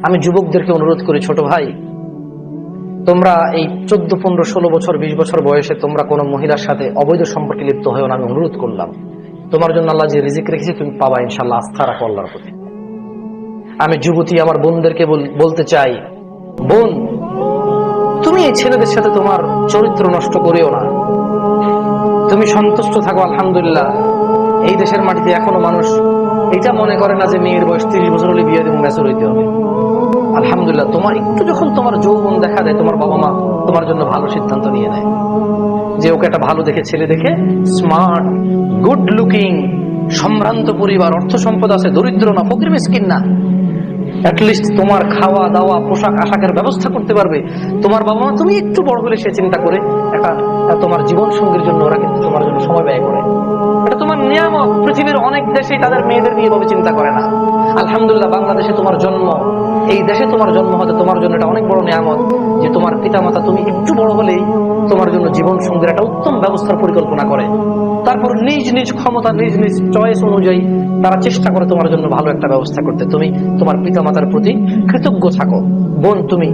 আমি যুবকদেরকে অনুরোধ করি, ছোট ভাই, তোমরা এই 14, 15, 16 বছর 20 বছর বয়সে তোমরা কোনো মহিলার সাথে অবৈধ সম্পর্কে লিপ্ত হয়েও না। আমি অনুরোধ করলাম, তোমার জন্য আল্লাহ যে রিজিক রেখেছে তুমি পাবা ইনশাআল্লাহ। আস্থা রাখো আল্লাহর প্রতি। আমি যুবতী আমার বোনদেরকে বলতে চাই, বোন, তুমি এই ছেলেদের সাথে তোমার চরিত্র নষ্ট করিও না। তুমি সন্তুষ্ট থাকো। আলহামদুলিল্লাহ, এই দেশের মাটিতে এখনো মানুষ এটা মনে করে না যে মেয়ের বয়স 30 বছর হলে বিয়ে এবং ম্যাচুর হইতে হবে। আলহামদুলিল্লাহ, তোমার একটু যখন তোমার যৌবন দেখা দেয়, তোমার বাবা মা তোমার জন্য ভালো সিদ্ধান্ত নিয়ে নেয় যে ওকে একটা ভালো দেখে ছেলে দেখে, স্মার্ট, গুড লুকিং, সম্ভ্রান্ত পরিবার, অর্থ সম্পদ আছে, দরিদ্র না, ফকির মিসকিন না, অ্যাটলিস্ট তোমার খাওয়া দাওয়া পোশাক আশাকের ব্যবস্থা করতে পারবে। তোমার বাবা মা তুমি একটু বড় হলে সে চিন্তা করে একটা তোমার জীবন সঙ্গীর জন্য ওরা কিন্তু তোমার জন্য সময় ব্যয় করে। এটা তোমার নিয়ামত। পৃথিবীর অনেক দেশেই তাদের মেয়েদের নিয়ে ভাবে চিন্তা করে না। আলহামদুলিল্লাহ, বাংলাদেশে তোমার জন্ম, এই দেশে তোমার জন্ম হতে তোমার জন্য এটা অনেক বড় নিয়ামত যে তোমার পিতামাতা তুমি একটু বড় হলেই তোমার জন্য জীবন সঙ্গীর একটা উত্তম ব্যবস্থার পরিকল্পনা করে। তারপর নিজ নিজ ক্ষমতা, নিজ নিজ চয়েস অনুযায়ী তারা চেষ্টা করে তোমার জন্য ভালো একটা ব্যবস্থা করতে। তুমি তোমার পিতামাতার প্রতি কৃতজ্ঞ থাকো। বোন, তুমি